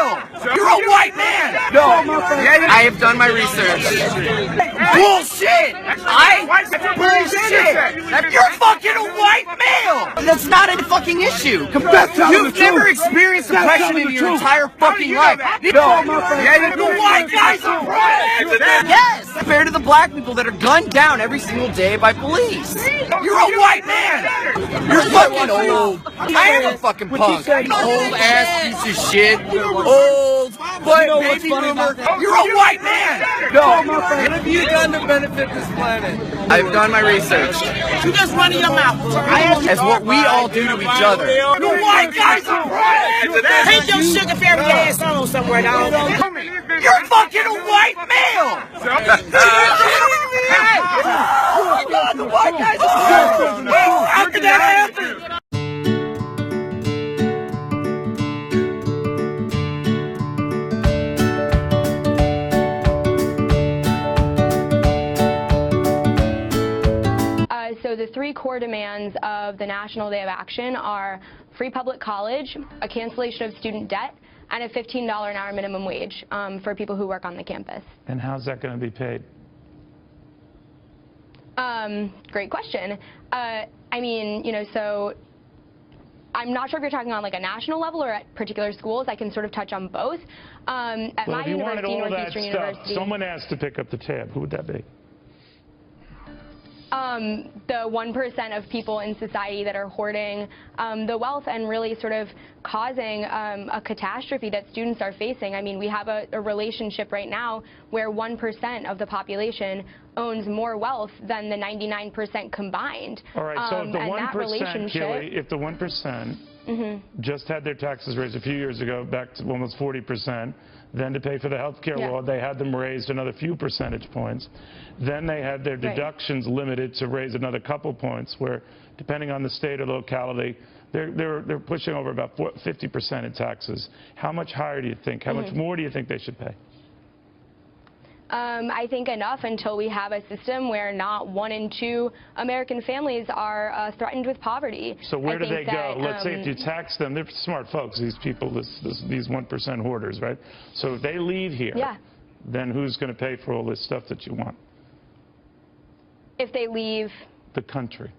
male! You're a white man! No, I have done my research. Bullshit! Bullshit! You're fucking a white male! That's not a fucking issue. You've never experienced oppression in your entire fucking life. No, the white guys are president! Yes! Compared to the black people that are gunned down every single day by police. You're a white man! You're fucking old. I am a fucking punk. Old ass piece of shit. Old, but baby boomer. You're a white man! No. What have you done to benefit this planet? I've done my research. You just running your mouth. As what we all do to each other. The white guys are president! Take your sugar fairy ass on somewhere, dog. You're fucking a white male! Oh my God, the white guys are president! How could that happen? So the three core demands of the National Day of Action are free public college, a cancellation of student debt, and a $15 an hour minimum wage for people who work on the campus. And how's that going to be paid? Great question. I mean, you know, so I'm not sure if you're talking on like a national level or at particular schools. I can sort of touch on both. At my university, Northeastern University, someone asked to pick up the tab. Who would that be? The 1% of people in society that are hoarding the wealth and really sort of causing a catastrophe that students are facing. I mean, we have a relationship right now where 1% of the population owns more wealth than the 99% combined. All right, so if the 1%, Kelly, if the 1% just had their taxes raised a few years ago back to almost 40%, then to pay for the health care law, they had them raised another few percentage points. Then they had their deductions limited to raise another couple points, where depending on the state or locality, they're pushing over about 50% in taxes. How much higher do you think? How much more do you think they should pay? I think enough until we have a system where not 1 in 2 American families are threatened with poverty. So where do they go? Let's say if you tax them, they're smart folks, these people, these 1% hoarders, right? So if they leave here, then who's going to pay for all this stuff that you want? If they leave the country.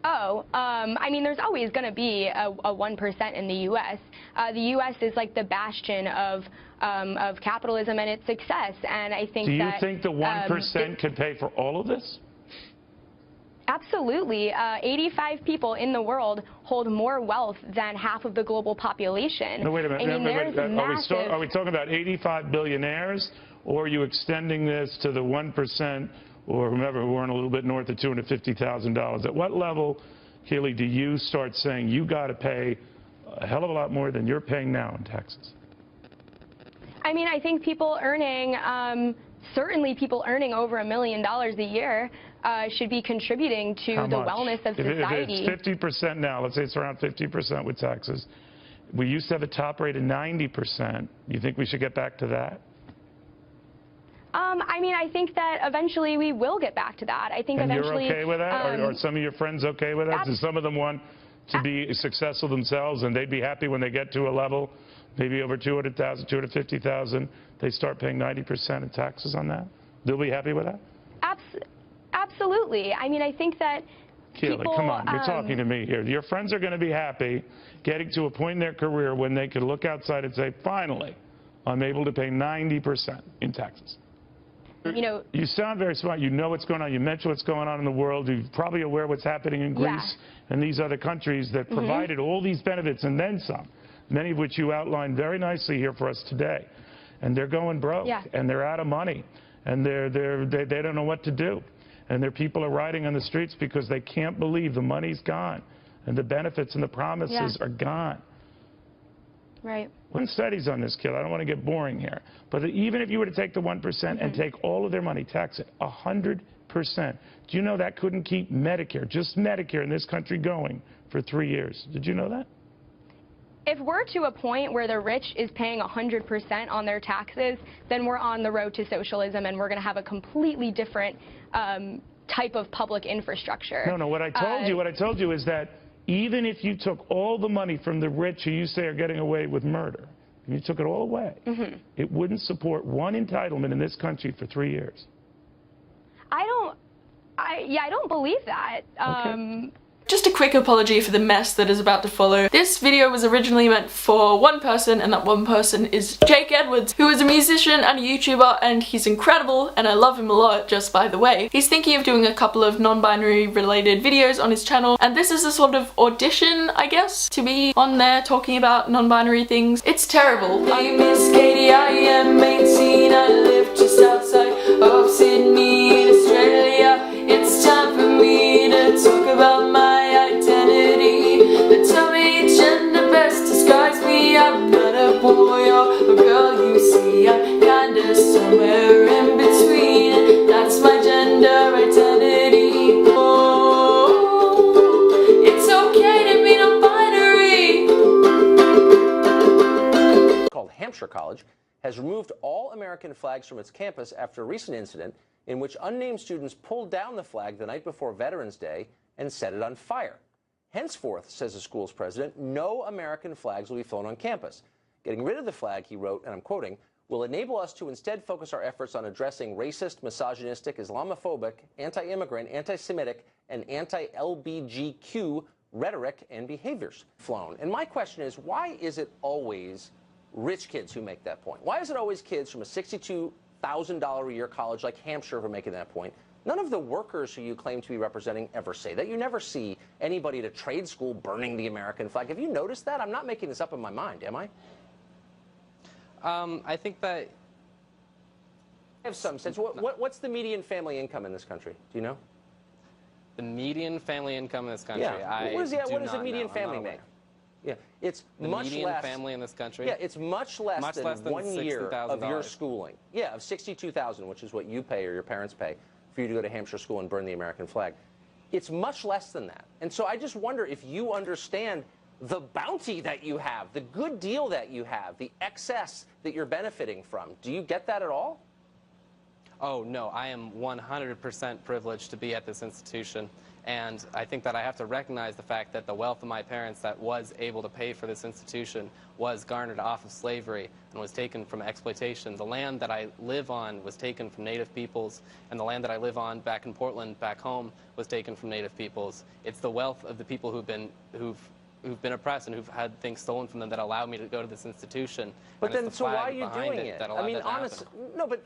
Oh, I mean, there's always going to be a 1% in the U.S. The U.S. is like the bastion of capitalism and its success, and I think that... Do you think the 1% can pay for all of this? Absolutely. 85 people in the world hold more wealth than half of the global population. No, wait a minute. I mean, are we talking about 85 billionaires, or are you extending this to the 1%? Or whomever who earn a little bit north of $250,000. At what level, Keely, do you start saying you got to pay a hell of a lot more than you're paying now in taxes? I mean, I think people earning, certainly people earning over $1 million a year should be contributing to the wellness of society. If it's 50% now, let's say it's around 50% with taxes. We used to have a top rate of 90%. You think we should get back to that? I mean, I think that eventually we will get back to that. I think eventually... You're okay with that? Are some of your friends okay with that? Do some of them want to be successful themselves, and they'd be happy when they get to a level, maybe over 200,000, 250,000, they start paying 90% of taxes on that? They'll be happy with that? Absolutely. I mean, I think that Keely, come on, you're talking to me here. Your friends are going to be happy getting to a point in their career when they can look outside and say, finally, I'm able to pay 90% in taxes. You know, you sound very smart. You know what's going on. You mentioned what's going on in the world. You're probably aware what's happening in Greece and these other countries that provided all these benefits and then some, many of which you outlined very nicely here for us today. And they're going broke, and they're out of money, and they don't know what to do. And their people are riding on the streets because they can't believe the money's gone, and the benefits and the promises are gone. Right. One studies on this, Kid. I don't want to get boring here. But even if you were to take the 1% and take all of their money, tax it 100%, do you know that couldn't keep Medicare, just Medicare in this country going for 3 years? Did you know that? If we're to a point where the rich is paying 100% on their taxes, then we're on the road to socialism, and we're going to have a completely different type of public infrastructure. No, what I told you is that even if you took all the money from the rich who you say are getting away with murder, and you took it all away, it wouldn't support one entitlement in this country for 3 years. I don't believe that. Okay. Just a quick apology for the mess that is about to follow. This video was originally meant for one person, and that one person is Jake Edwards, who is a musician and a YouTuber, and he's incredible, and I love him a lot, just by the way. He's thinking of doing a couple of non-binary related videos on his channel, and this is a sort of audition, I guess, to be on there talking about non-binary things. It's terrible. I'm Miss Katie, I am 18, I live just outside of Sydney in Australia. It's time for me to talk about my identity. They tell me gender best describes me. I'm not a boy or a girl, you see. I'm kinda somewhere in between. That's my gender identity. Oh, it's okay to be non-binary. Called Hampshire College has removed all American flags from its campus after a recent incident in which unnamed students pulled down the flag the night before Veterans Day and set it on fire. Henceforth, says the school's president, no American flags will be flown on campus. Getting rid of the flag, he wrote, and I'm quoting, will enable us to instead focus our efforts on addressing racist, misogynistic, Islamophobic, anti-immigrant, anti-Semitic, and anti-LBGQ rhetoric and behaviors flown. And my question is, why is it always rich kids who make that point? Why is it always kids from a $62,000 a year college like Hampshire who are making that point? None of the workers who you claim to be representing ever say that. You never see anybody at a trade school burning the American flag. Have you noticed that? I'm not making this up in my mind, am I? I think that... I have some sense. What's the median family income in this country? Do you know? The median family income in this country? Yeah. What does a median family make? Yeah, it's much less. The median family in this country? Yeah, it's much less than 1 year of your schooling. Yeah, of $62,000, which is what you pay or your parents pay for you to go to Hampshire school and burn the American flag. It's much less than that. And so I just wonder if you understand the bounty that you have, the good deal that you have, the excess that you're benefiting from. Do you get that at all? Oh, no. I am 100% privileged to be at this institution. And I think that I have to recognize the fact that the wealth of my parents that was able to pay for this institution was garnered off of slavery and was taken from exploitation. The land that I live on was taken from Native peoples, and the land that I live on back in Portland, back home, was taken from Native peoples. It's the wealth of the people who've been oppressed and who've had things stolen from them that allowed me to go to this institution. But then, so why are you doing it? I mean,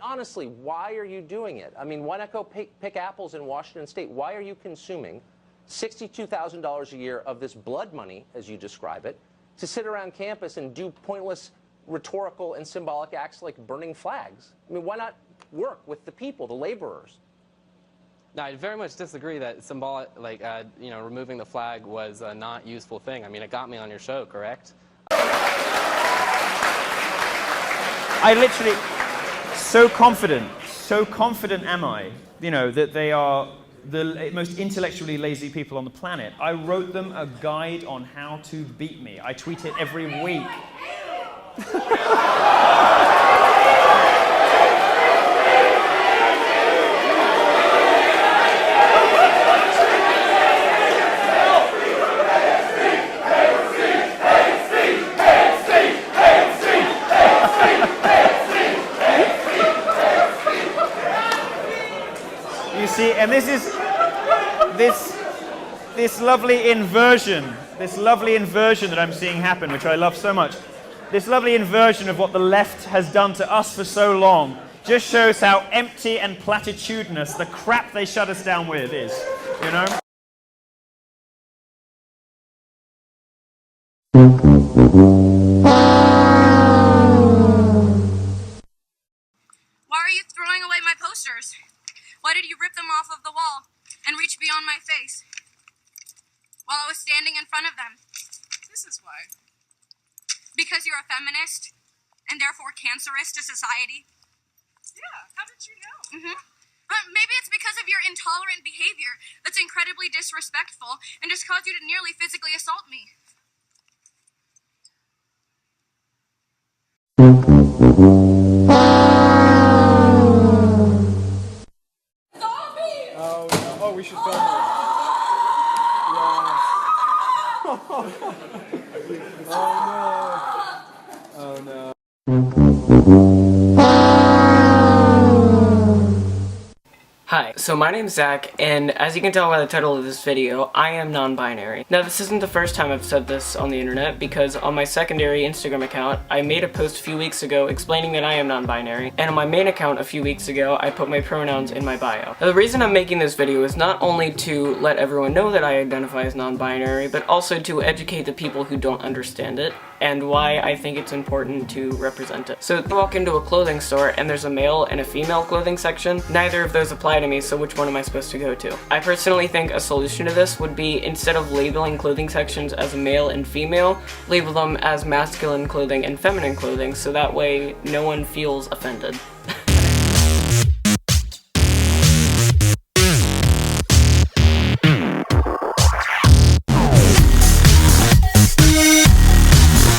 honestly, why are you doing it? I mean, why not go pick apples in Washington State? Why are you consuming $62,000 a year of this blood money, as you describe it, to sit around campus and do pointless rhetorical and symbolic acts like burning flags? I mean, why not work with the people, the laborers? No, I very much disagree that symbolic, removing the flag was a not useful thing. I mean, it got me on your show, correct? I literally, so confident am I, that they are the most intellectually lazy people on the planet. I wrote them a guide on how to beat me. I tweet it every week. And this is this lovely inversion that I'm seeing happen, which I love so much. This lovely inversion of what the left has done to us for so long just shows how empty and platitudinous the crap they shut us down with is, you know? Why are you throwing away my posters? Why did you rip them off of the wall and reach beyond my face while I was standing in front of them? This is why. Because you're a feminist and therefore cancerous to society? Yeah, how did you know? Maybe it's because of your intolerant behavior that's incredibly disrespectful and just caused you to nearly physically assault me. Oh, we should film it. Yeah. So my name's Zach, and as you can tell by the title of this video, I am non-binary. Now this isn't the first time I've said this on the internet, because on my secondary Instagram account, I made a post a few weeks ago explaining that I am non-binary, and on my main account a few weeks ago, I put my pronouns in my bio. Now the reason I'm making this video is not only to let everyone know that I identify as non-binary, but also to educate the people who don't understand it, and why I think it's important to represent it. So I walk into a clothing store and there's a male and a female clothing section. Neither of those apply to me, so which one am I supposed to go to? I personally think a solution to this would be, instead of labeling clothing sections as male and female, label them as masculine clothing and feminine clothing, so that way no one feels offended.